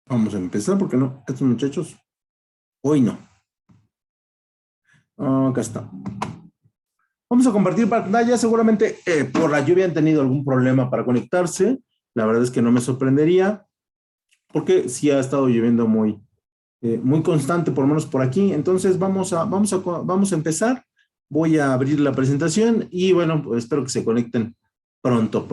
Vamos a empezar porque no, estos muchachos, hoy no. Acá está. Vamos a compartir pantalla. Seguramente por la lluvia han tenido algún problema para conectarse. La verdad es que no me sorprendería porque sí ha estado lloviendo muy constante, por lo menos por aquí. Entonces vamos a empezar. Voy a abrir la presentación y bueno, pues espero que se conecten pronto.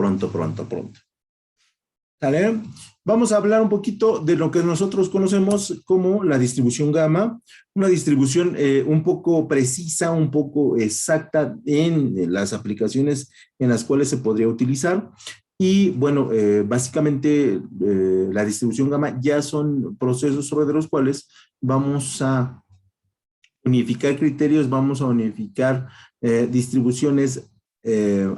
¿Vale? Vamos a hablar un poquito de lo que nosotros conocemos como la distribución gamma, una distribución un poco precisa, un poco exacta en las aplicaciones en las cuales se podría utilizar. Y bueno, básicamente la distribución gamma ya son procesos sobre los cuales vamos a unificar criterios, vamos a unificar distribuciones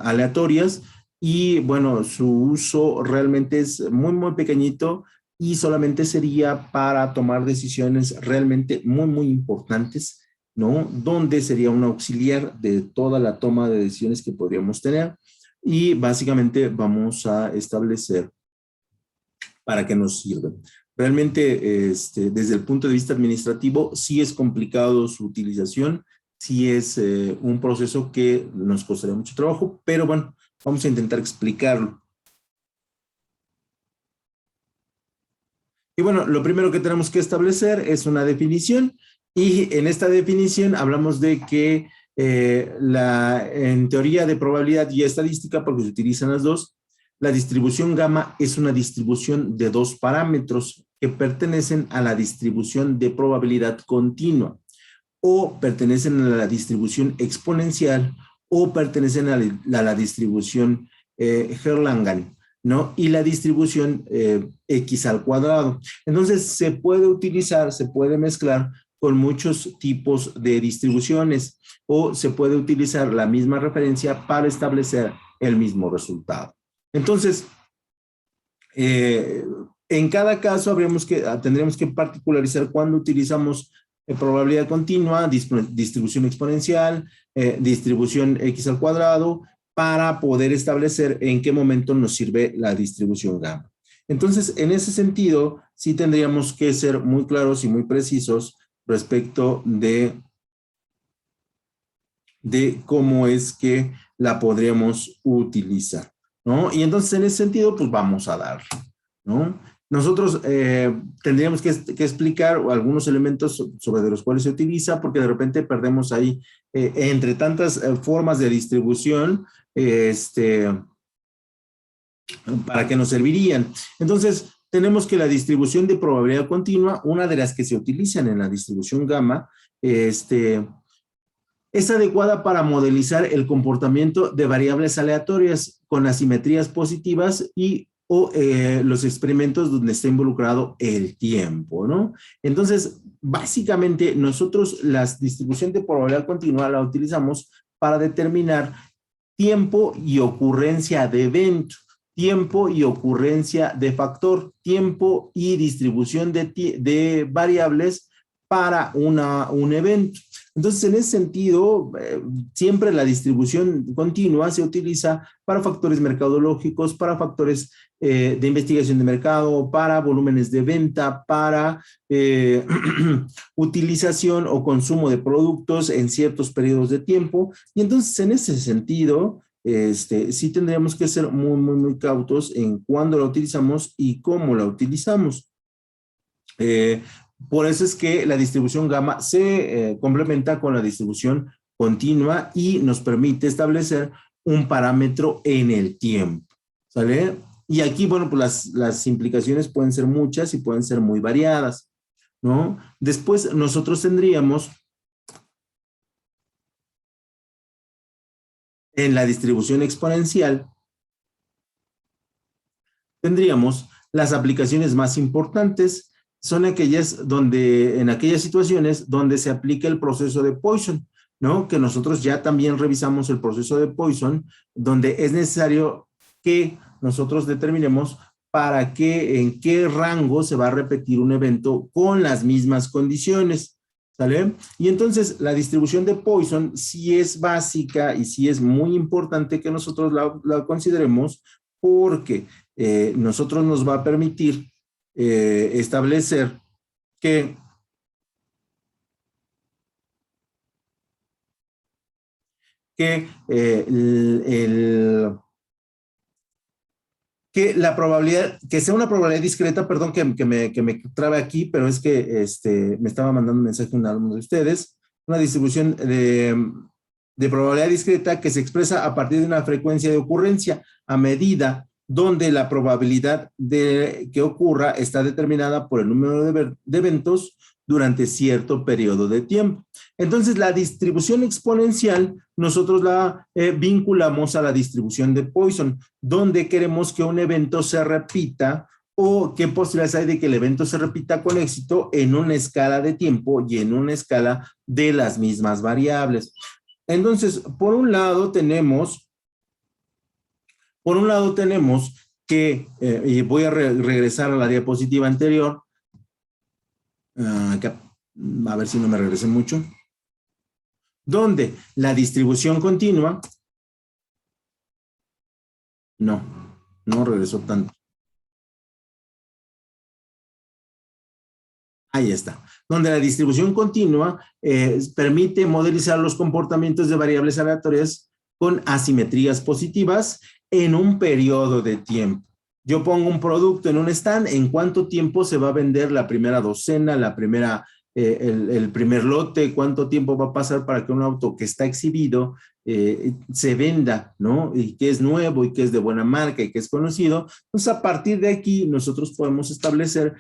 aleatorias y bueno, su uso realmente es muy pequeñito y solamente sería para tomar decisiones realmente muy importantes, ¿no? Donde sería un auxiliar de toda la toma de decisiones que podríamos tener y básicamente vamos a establecer para qué nos sirve. Realmente, desde el punto de vista administrativo, sí es complicado su utilización, sí es un proceso que nos costaría mucho trabajo, pero bueno, vamos a intentar explicarlo. Y bueno, lo primero que tenemos que establecer es una definición y en esta definición hablamos de que en teoría de probabilidad y estadística, porque se utilizan las dos, la distribución gamma es una distribución de dos parámetros que pertenecen a la distribución de probabilidad continua o pertenecen a la distribución exponencial o pertenecen a la distribución Erlangen, ¿no? Y la distribución X al cuadrado. Entonces, se puede utilizar, se puede mezclar con muchos tipos de distribuciones o se puede utilizar la misma referencia para establecer el mismo resultado. Entonces, en cada caso tendremos que particularizar cuando utilizamos probabilidad continua, distribución exponencial, distribución X al cuadrado, para poder establecer en qué momento nos sirve la distribución gamma. Entonces, en ese sentido, sí tendríamos que ser muy claros y muy precisos respecto de cómo es que la podríamos utilizar, ¿no? Y entonces, en ese sentido, pues vamos a darle, ¿no? Nosotros tendríamos que explicar algunos elementos sobre los cuales se utiliza, porque de repente perdemos ahí, entre tantas formas de distribución, para qué nos servirían. Entonces, tenemos que la distribución de probabilidad continua, una de las que se utilizan en la distribución gamma, es adecuada para modelizar el comportamiento de variables aleatorias con asimetrías positivas o los experimentos donde está involucrado el tiempo, ¿no? Entonces, básicamente, nosotros la distribución de probabilidad continua la utilizamos para determinar tiempo y ocurrencia de evento, tiempo y ocurrencia de factor, tiempo y distribución de variables para un evento. Entonces, en ese sentido, siempre la distribución continua se utiliza para factores mercadológicos, para factores de investigación de mercado, para volúmenes de venta, para utilización o consumo de productos en ciertos periodos de tiempo. Y entonces, en ese sentido, sí tendríamos que ser muy, muy, muy cautos en cuándo la utilizamos y cómo la utilizamos. Por eso es que la distribución gamma se complementa con la distribución continua y nos permite establecer un parámetro en el tiempo, ¿sale? Y aquí, bueno, pues las implicaciones pueden ser muchas y pueden ser muy variadas, ¿no? Después nosotros tendríamos en la distribución exponencial, tendríamos las aplicaciones más importantes, son aquellas en aquellas situaciones donde se aplica el proceso de Poisson, ¿no? Que nosotros ya también revisamos el proceso de Poisson, donde es necesario que nosotros determinemos en qué rango se va a repetir un evento con las mismas condiciones, ¿sale? Y entonces la distribución de Poisson sí es básica y sí es muy importante que nosotros la consideremos, porque nosotros nos va a permitir establecer que la probabilidad, que sea una probabilidad discreta, perdón que me trabe aquí, pero es que me estaba mandando un mensaje un alumno de ustedes, una distribución de probabilidad discreta que se expresa a partir de una frecuencia de ocurrencia a medida donde la probabilidad de que ocurra está determinada por el número de eventos durante cierto periodo de tiempo. Entonces, la distribución exponencial nosotros la vinculamos a la distribución de Poisson, donde queremos que un evento se repita o qué posibilidades hay de que el evento se repita con éxito en una escala de tiempo y en una escala de las mismas variables. Entonces, por un lado tenemos que, y voy a regresar a la diapositiva anterior, a ver si no me regresé mucho, donde la distribución continua, no regresó tanto. Ahí está. Donde la distribución continua permite modelizar los comportamientos de variables aleatorias con asimetrías positivas en un periodo de tiempo. Yo pongo un producto en un stand, ¿en cuánto tiempo se va a vender la primera docena, la primera el primer lote, cuánto tiempo va a pasar para que un auto que está exhibido se venda, ¿no? Y que es nuevo y que es de buena marca y que es conocido. Entonces, a partir de aquí, nosotros podemos establecer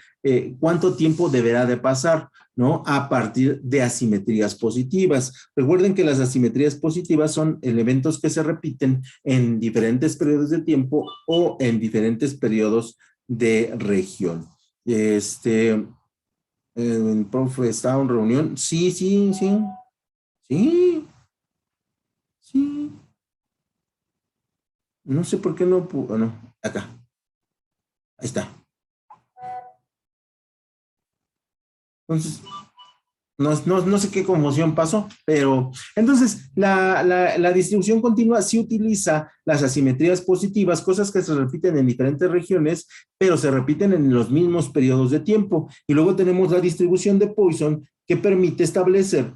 cuánto tiempo deberá de pasar, ¿no? A partir de asimetrías positivas. Recuerden que las asimetrías positivas son elementos que se repiten en diferentes periodos de tiempo o en diferentes periodos de región. El profe está en reunión. Sí, sí, sí. Sí, sí. No sé por qué no pudo. No, acá. Ahí está. Entonces, no sé qué confusión pasó, pero entonces la distribución continua sí utiliza las asimetrías positivas, cosas que se repiten en diferentes regiones, pero se repiten en los mismos periodos de tiempo. Y luego tenemos la distribución de Poisson que permite establecer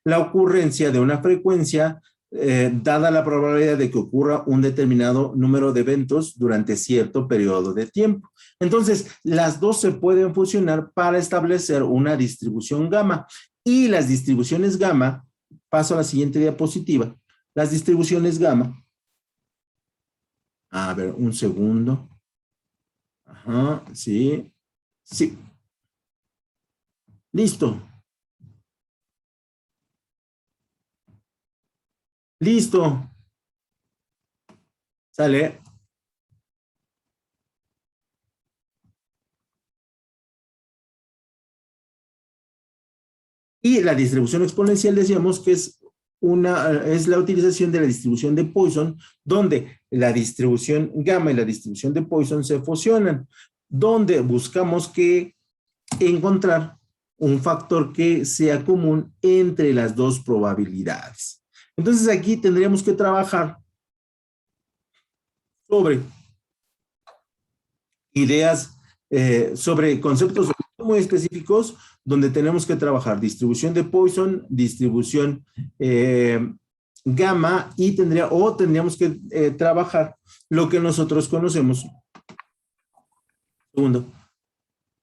la ocurrencia de una frecuencia dada la probabilidad de que ocurra un determinado número de eventos durante cierto periodo de tiempo. Entonces, las dos se pueden fusionar para establecer una distribución gamma. Y las distribuciones gamma, paso a la siguiente diapositiva, las distribuciones gamma, a ver, un segundo. Ajá, sí, sí, listo, listo, sale. Y la distribución exponencial decíamos que es la utilización de la distribución de Poisson, donde la distribución gamma y la distribución de Poisson se fusionan, donde buscamos que encontrar un factor que sea común entre las dos probabilidades. Entonces aquí tendríamos que trabajar sobre ideas, sobre conceptos muy específicos donde tenemos que trabajar distribución de Poisson, distribución gamma y tendríamos que trabajar lo que nosotros conocemos. Segundo.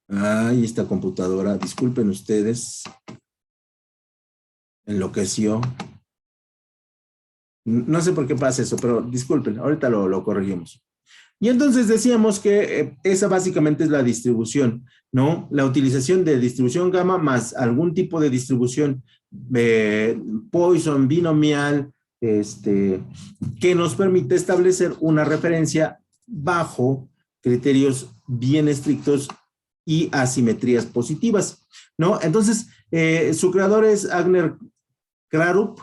Ay, esta computadora, disculpen ustedes, enloqueció. No sé por qué pasa eso, pero disculpen, ahorita lo corregimos. Y entonces decíamos que esa básicamente es la distribución, ¿no? La utilización de distribución gamma más algún tipo de distribución Poisson, binomial, que nos permite establecer una referencia bajo criterios bien estrictos y asimetrías positivas, ¿no? Entonces, su creador es Agner Krarup,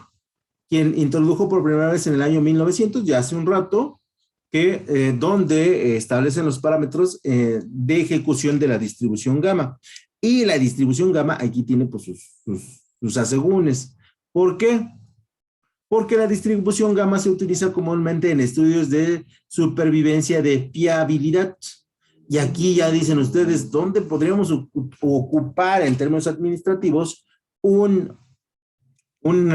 quien introdujo por primera vez en el año 1900, ya hace un rato, donde establecen los parámetros de ejecución de la distribución gamma. Y la distribución gamma aquí tiene pues, sus asegúnes. ¿Por qué? Porque la distribución gamma se utiliza comúnmente en estudios de supervivencia de fiabilidad. Y aquí ya dicen ustedes, ¿dónde podríamos ocupar en términos administrativos un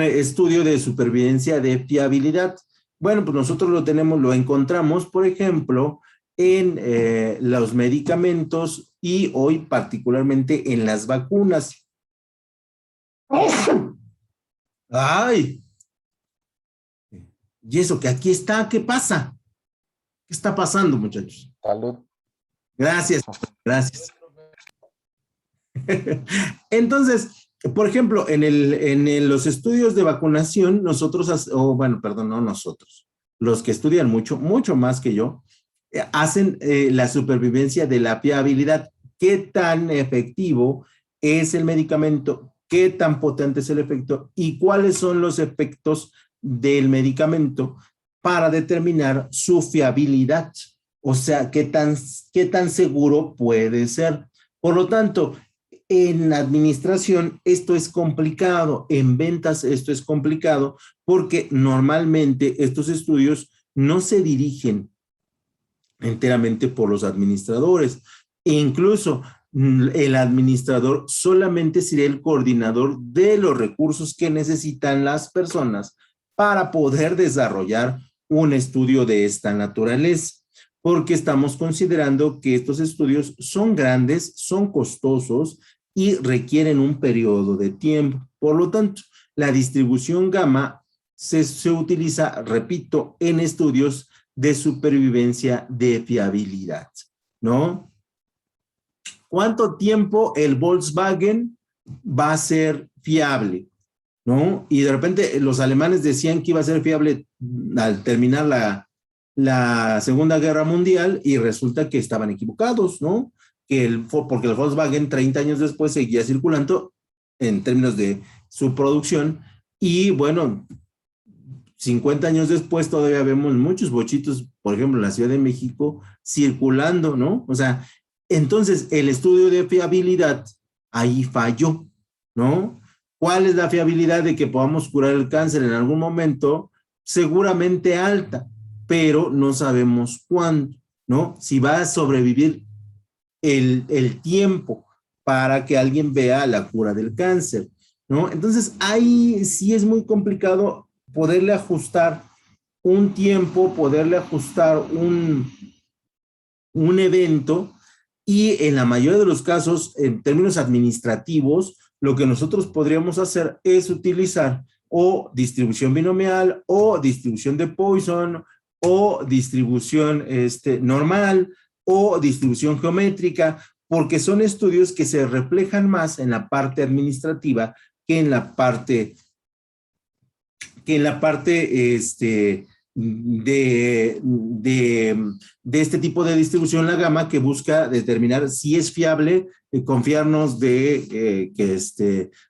estudio de supervivencia de fiabilidad? Bueno, pues nosotros lo encontramos, por ejemplo, en los medicamentos y hoy particularmente en las vacunas. ¡Ay! Y eso que aquí está, ¿qué pasa? ¿Qué está pasando, muchachos? Salud. Gracias, gracias. Entonces, por ejemplo, en los estudios de vacunación, no nosotros, los que estudian mucho más que yo, hacen la supervivencia de la fiabilidad. ¿Qué tan efectivo es el medicamento? ¿Qué tan potente es el efecto? ¿Y cuáles son los efectos del medicamento para determinar su fiabilidad? O sea, ¿qué tan seguro puede ser? Por lo tanto, en administración esto es complicado, en ventas esto es complicado, porque normalmente estos estudios no se dirigen enteramente por los administradores. E incluso el administrador solamente sería el coordinador de los recursos que necesitan las personas para poder desarrollar un estudio de esta naturaleza. porque estamos considerando que estos estudios son grandes, son costosos y requieren un periodo de tiempo. Por lo tanto, la distribución gamma se utiliza, repito, en estudios de supervivencia de fiabilidad, ¿no? ¿Cuánto tiempo el Volkswagen va a ser fiable? ¿No? Y de repente los alemanes decían que iba a ser fiable al terminar la Segunda Guerra Mundial y resulta que estaban equivocados, ¿no? Porque el Volkswagen 30 años después seguía circulando en términos de su producción y bueno, 50 años después todavía vemos muchos bochitos, por ejemplo, en la Ciudad de México, circulando, ¿no? O sea, entonces el estudio de fiabilidad ahí falló, ¿no? ¿Cuál es la fiabilidad de que podamos curar el cáncer en algún momento? Seguramente alta, pero no sabemos cuándo, ¿no? Si va a sobrevivir el tiempo para que alguien vea la cura del cáncer, ¿no? Entonces, ahí sí es muy complicado poderle ajustar un tiempo, poderle ajustar un evento y en la mayoría de los casos, en términos administrativos, lo que nosotros podríamos hacer es utilizar o distribución binomial o distribución de Poisson o distribución normal o distribución geométrica, porque son estudios que se reflejan más en la parte administrativa que en la parte de este tipo de distribución, la gamma, que busca determinar si es fiable, confiarnos de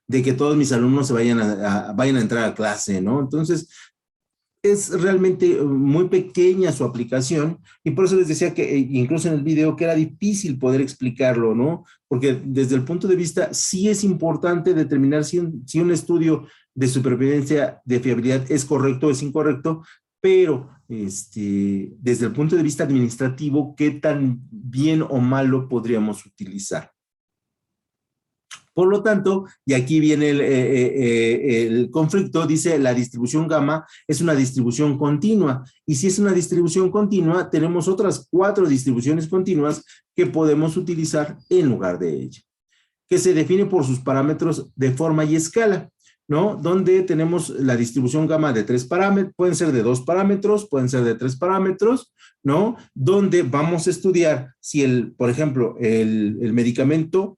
que todos mis alumnos se vayan a entrar a clase, ¿no? Entonces, es realmente muy pequeña su aplicación y por eso les decía que incluso en el video que era difícil poder explicarlo, ¿no? Porque desde el punto de vista sí es importante determinar si un estudio de supervivencia de fiabilidad es correcto o es incorrecto, pero desde el punto de vista administrativo, ¿qué tan bien o mal lo podríamos utilizar? Por lo tanto, y aquí viene el conflicto, dice la distribución gamma es una distribución continua. Y si es una distribución continua, tenemos otras 4 distribuciones continuas que podemos utilizar en lugar de ella, que se define por sus parámetros de forma y escala, ¿no? Donde tenemos la distribución gamma de 3 parámetros, pueden ser de 2 parámetros, pueden ser de 3 parámetros, ¿no? Donde vamos a estudiar si por ejemplo, el medicamento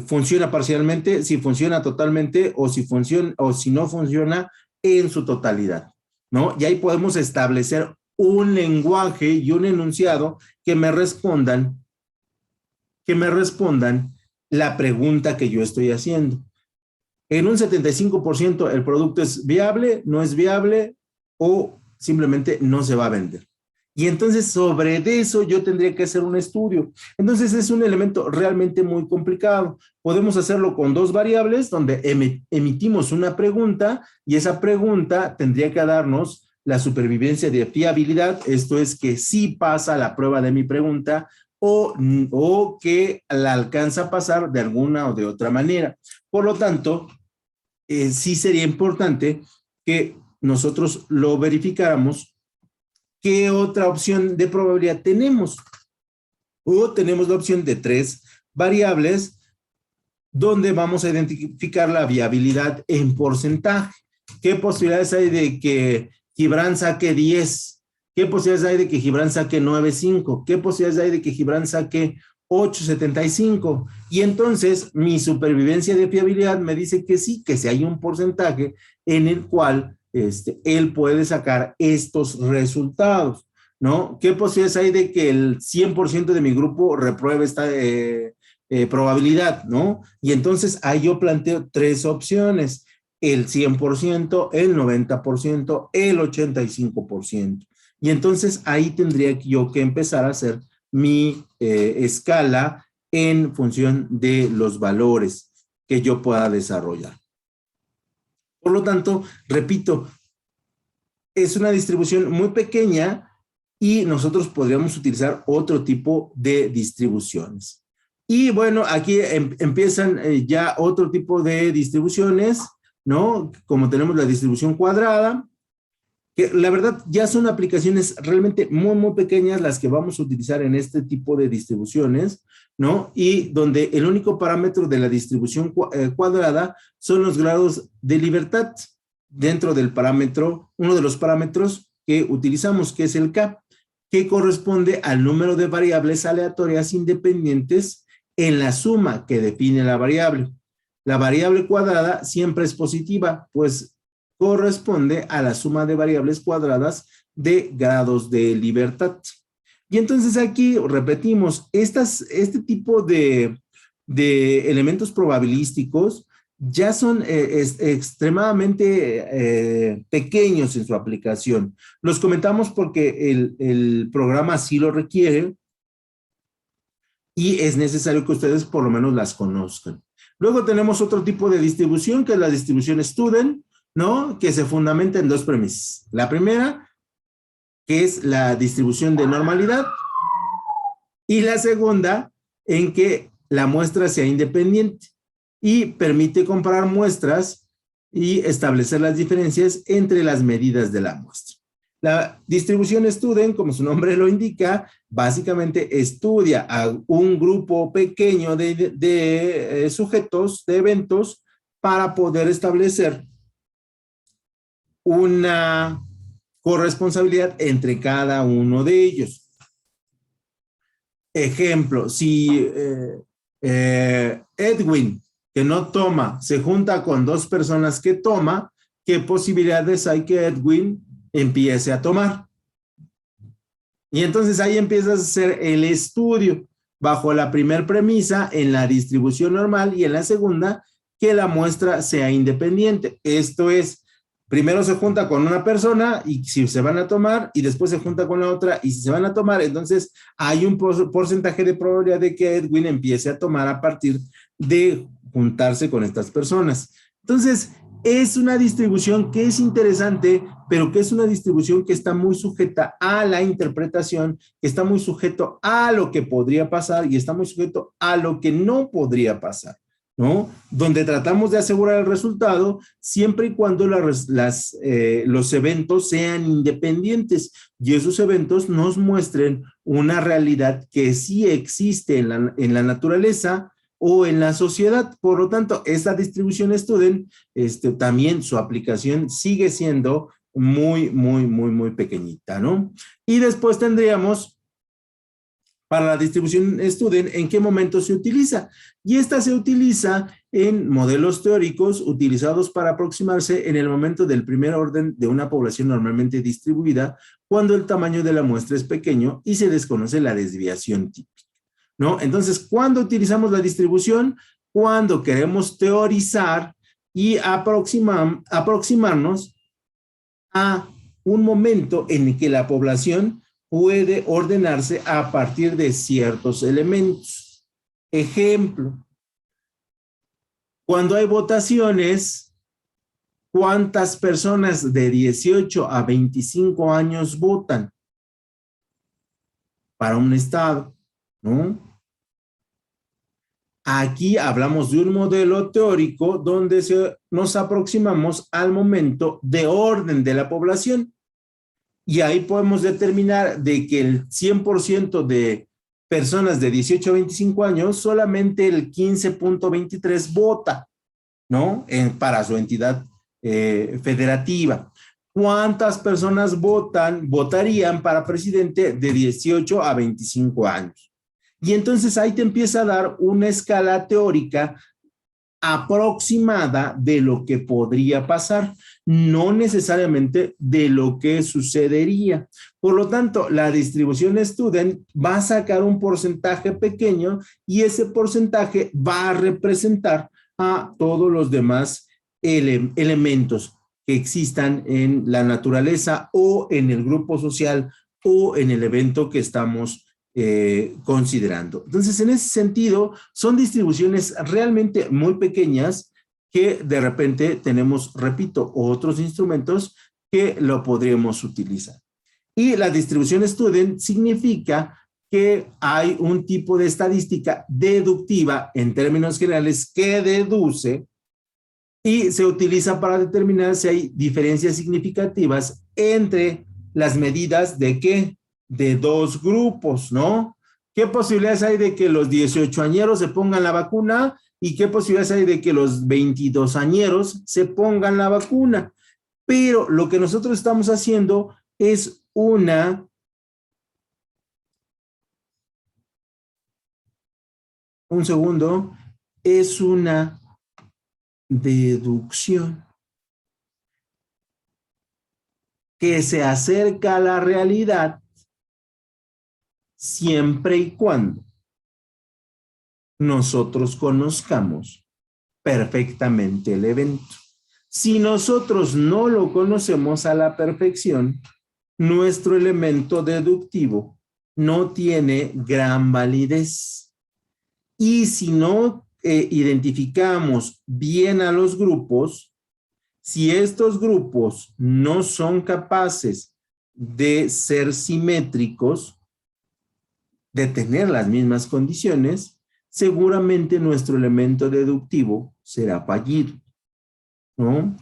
funciona parcialmente, si funciona totalmente o si no funciona en su totalidad, ¿no? Y ahí podemos establecer un lenguaje y un enunciado que me respondan la pregunta que yo estoy haciendo. En un 75% el producto es viable, no es viable o simplemente no se va a vender. Y entonces sobre eso yo tendría que hacer un estudio. Entonces es un elemento realmente muy complicado. Podemos hacerlo con 2 variables donde emitimos una pregunta y esa pregunta tendría que darnos la supervivencia de fiabilidad, esto es que sí pasa la prueba de mi pregunta o que la alcanza a pasar de alguna o de otra manera. Por lo tanto, sí sería importante que nosotros lo verificáramos. ¿Qué otra opción de probabilidad tenemos? O tenemos la opción de 3 variables donde vamos a identificar la viabilidad en porcentaje. ¿Qué posibilidades hay de que Gibran saque 10? ¿Qué posibilidades hay de que Gibran saque 9.5? ¿Qué posibilidades hay de que Gibran saque 8.75? Y entonces mi supervivencia de fiabilidad me dice que sí, que si hay un porcentaje en el cual él puede sacar estos resultados, ¿no? ¿Qué posibilidades hay de que el 100% de mi grupo repruebe esta probabilidad, ¿no? Y entonces ahí yo planteo 3 opciones, el 100%, el 90%, el 85%. Y entonces ahí tendría yo que empezar a hacer mi escala en función de los valores que yo pueda desarrollar. Por lo tanto, repito, es una distribución muy pequeña y nosotros podríamos utilizar otro tipo de distribuciones. Y bueno, aquí empiezan ya otro tipo de distribuciones, ¿no? Como tenemos la distribución cuadrada, que la verdad ya son aplicaciones realmente muy, muy pequeñas las que vamos a utilizar en este tipo de distribuciones, ¿no? Y donde el único parámetro de la distribución cuadrada son los grados de libertad dentro del parámetro, uno de los parámetros que utilizamos, que es el K, que corresponde al número de variables aleatorias independientes en la suma que define la variable. La variable cuadrada siempre es positiva, pues corresponde a la suma de variables cuadradas de grados de libertad. Y entonces aquí repetimos, este tipo de elementos probabilísticos ya son extremadamente pequeños en su aplicación. Los comentamos porque el programa sí lo requiere y es necesario que ustedes por lo menos las conozcan. Luego tenemos otro tipo de distribución, que es la distribución Student, ¿no? Que se fundamenta en dos premisas. La primera, que es la distribución de normalidad, y la segunda, en que la muestra sea independiente y permite comparar muestras y establecer las diferencias entre las medidas de la muestra. La distribución Student, como su nombre lo indica, básicamente estudia a un grupo pequeño de sujetos, de eventos, para poder establecer una corresponsabilidad entre cada uno de ellos. Ejemplo, si Edwin, que no toma, se junta con dos personas que toma, ¿qué posibilidades hay que Edwin empiece a tomar? Y entonces ahí empiezas a hacer el estudio bajo la primera premisa en la distribución normal y en la segunda que la muestra sea independiente. Esto es, primero se junta con una persona y si se van a tomar, y después se junta con la otra y si se van a tomar, entonces hay un porcentaje de probabilidad de que Edwin empiece a tomar a partir de juntarse con estas personas. Entonces, es una distribución que es interesante, pero que es una distribución que está muy sujeta a la interpretación, que está muy sujeto a lo que podría pasar y está muy sujeto a lo que no podría pasar, ¿no? Donde tratamos de asegurar el resultado siempre y cuando los eventos sean independientes y esos eventos nos muestren una realidad que sí existe en la naturaleza o en la sociedad. Por lo tanto, esta distribución Student, también su aplicación sigue siendo muy, muy, muy, muy pequeñita, ¿no? Y después tendríamos para la distribución Student, ¿en qué momento se utiliza? Y esta se utiliza en modelos teóricos utilizados para aproximarse en el momento del primer orden de una población normalmente distribuida, cuando el tamaño de la muestra es pequeño y se desconoce la desviación típica, ¿no? Entonces, ¿cuándo utilizamos la distribución? Cuando queremos teorizar y aproximarnos a un momento en el que la población puede ordenarse a partir de ciertos elementos. Ejemplo, cuando hay votaciones, ¿cuántas personas de 18 a 25 años votan para un estado? ¿No? Aquí hablamos de un modelo teórico donde nos aproximamos al momento de orden de la población. Y ahí podemos determinar de que el 100% de personas de 18 a 25 años, solamente el 15.23 vota, ¿no? Para su entidad federativa. ¿Cuántas personas votarían para presidente de 18 a 25 años? Y entonces ahí te empieza a dar una escala teórica aproximada de lo que podría pasar, no necesariamente de lo que sucedería. Por lo tanto, la distribución Student va a sacar un porcentaje pequeño y ese porcentaje va a representar a todos los demás elementos que existan en la naturaleza o en el grupo social o en el evento que estamos considerando. Entonces, en ese sentido, son distribuciones realmente muy pequeñas que de repente tenemos, repito, otros instrumentos que lo podríamos utilizar. Y la distribución Student significa que hay un tipo de estadística deductiva, en términos generales, que deduce y se utiliza para determinar si hay diferencias significativas entre las medidas de ¿qué? De dos grupos, ¿no? ¿Qué posibilidades hay de que los 18añeros se pongan la vacuna y qué posibilidades hay de que los 22añeros se pongan la vacuna? Pero lo que nosotros estamos haciendo es es una deducción que se acerca a la realidad siempre y cuando nosotros conozcamos perfectamente el evento. Si nosotros no lo conocemos a la perfección, nuestro elemento deductivo no tiene gran validez. Y si no identificamos bien a los grupos, si estos grupos no son capaces de ser simétricos, de tener las mismas condiciones, seguramente nuestro elemento deductivo será fallido, ¿no?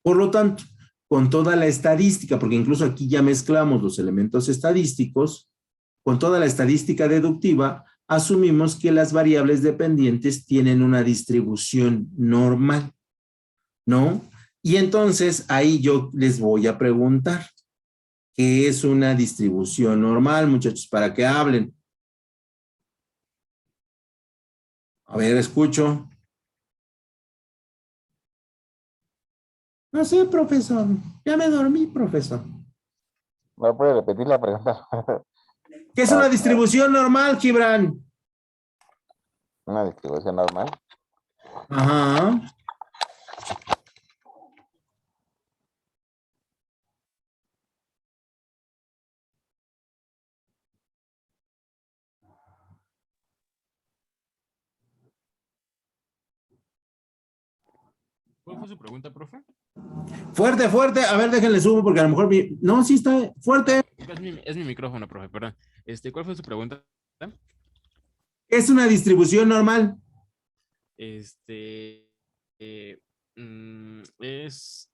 Por lo tanto, con toda la estadística, porque incluso aquí ya mezclamos los elementos estadísticos, con toda la estadística deductiva, asumimos que las variables dependientes tienen una distribución normal, ¿no? Y entonces ahí yo les voy a preguntar, ¿qué es una distribución normal, muchachos? Para que hablen. A ver, escucho. No sé, profesor. Ya me dormí, profesor. ¿Me puede repetir la pregunta? ¿Qué es una distribución normal, Gibran? Una distribución normal. Ajá. ¿Cuál fue su pregunta, profe? Fuerte, fuerte. A ver, déjenle subo porque a lo mejor... No, sí está fuerte. Es mi micrófono, profe, perdón. ¿Cuál fue su pregunta? Es una distribución normal. Es Es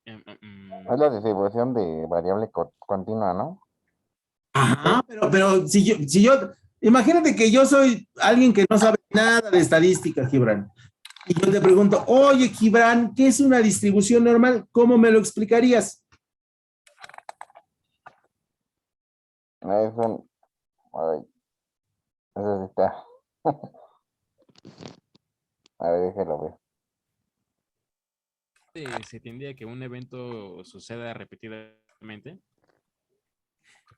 la distribución de variable continua, ¿no? Ajá, pero si yo, imagínate que yo soy alguien que no sabe nada de estadística, Gibran. Y yo te pregunto, oye, Gibran, ¿qué es una distribución normal? ¿Cómo me lo explicarías? Es un... Ay, eso sí está. A ver, déjelo ver. se tiende a que un evento suceda repetidamente.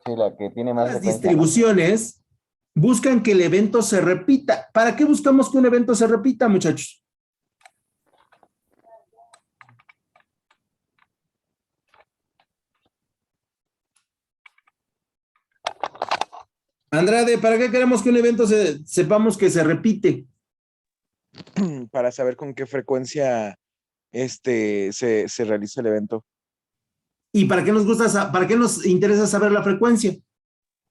Sí, la que tiene más Las frecuencia, ¿no? distribuciones buscan que el evento se repita. ¿Para qué buscamos que un evento se repita, muchachos? Andrade, ¿para qué queremos que un evento sepamos que se repite? Para saber con qué frecuencia se realiza el evento. ¿Y para qué para qué nos interesa saber la frecuencia?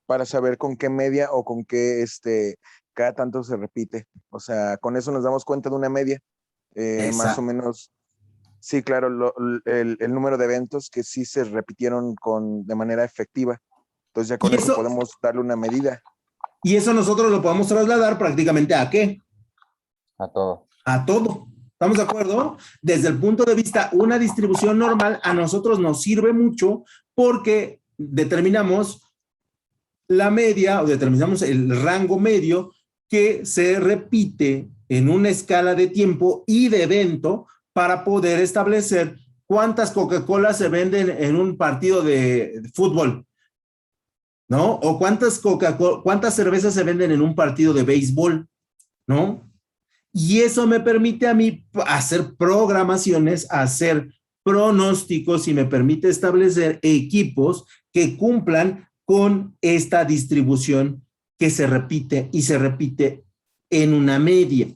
Para saber con qué media o con qué cada tanto se repite. O sea, con eso nos damos cuenta de una media. Más o menos, sí, claro, el número de eventos que sí se repitieron de manera efectiva. Entonces ya con eso podemos darle una medida. Y eso nosotros lo podemos trasladar prácticamente ¿a qué? A todo. A todo. ¿Estamos de acuerdo? Desde el punto de vista, una distribución normal a nosotros nos sirve mucho porque determinamos la media o determinamos el rango medio que se repite en una escala de tiempo y de evento para poder establecer cuántas Coca-Cola se venden en un partido de fútbol, ¿no? O cuántas cervezas se venden en un partido de béisbol, ¿no? Y eso me permite a mí hacer programaciones, hacer pronósticos y me permite establecer equipos que cumplan con esta distribución que se repite y se repite en una media,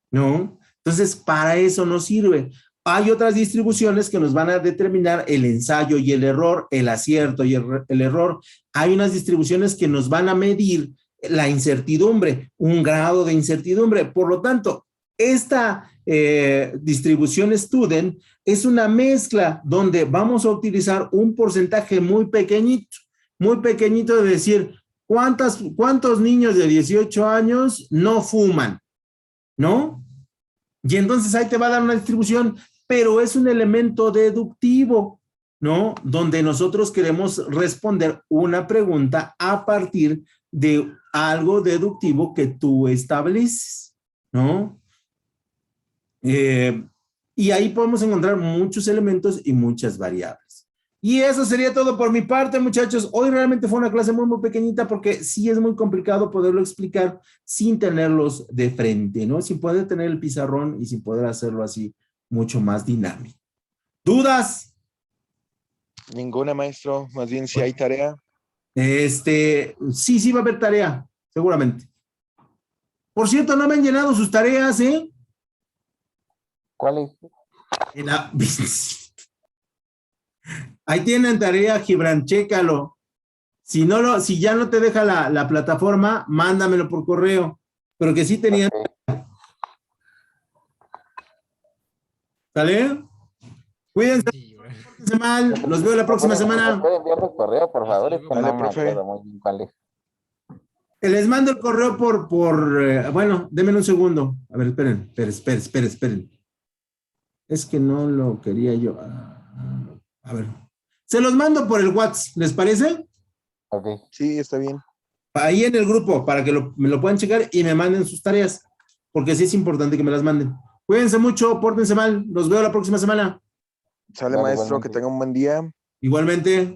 ¿no? Entonces, para eso nos sirve. Hay otras distribuciones que nos van a determinar el ensayo y el error, el acierto y el error. Hay unas distribuciones que nos van a medir la incertidumbre, un grado de incertidumbre. Por lo tanto, Esta distribución student es una mezcla donde vamos a utilizar un porcentaje muy pequeñito de decir cuántos niños de 18 años no fuman, ¿no? Y entonces ahí te va a dar una distribución, pero es un elemento deductivo, ¿no? Donde nosotros queremos responder una pregunta a partir de algo deductivo que tú estableces, ¿no? Y ahí podemos encontrar muchos elementos y muchas variables. Y eso sería todo por mi parte, muchachos. Hoy realmente fue una clase muy pequeñita porque sí es muy complicado poderlo explicar sin tenerlos de frente, ¿no? Sin poder tener el pizarrón y sin poder hacerlo así mucho más dinámico. ¿Dudas? Ninguna, maestro. Más bien, si hay tarea. Sí va a haber tarea, seguramente. Por cierto, no me han llenado sus tareas, ¿eh? ¿Cuál es? Ahí tienen tarea, Gibran, chécalo. Si ya no te deja la plataforma, mándamelo por correo. Pero que sí tenían. Ok. ¿Sale? Cuídense. Sí, güey. Pórtense mal. Los veo la próxima semana. ¿Me puede enviar el correo, por favor? Es que Dale, no me profe. acuerdo muy bien cuál es. Les mando el correo bueno, denme un segundo. A ver, esperen. Es que no lo quería yo. A ver. Se los mando por el WhatsApp, ¿les parece? Ok. Sí, está bien. Ahí en el grupo, para que me lo puedan checar y me manden sus tareas. Porque sí es importante que me las manden. Cuídense mucho, pórtense mal. Los veo la próxima semana. Sale, Vale, maestro, igualmente. que tenga un buen día. Igualmente.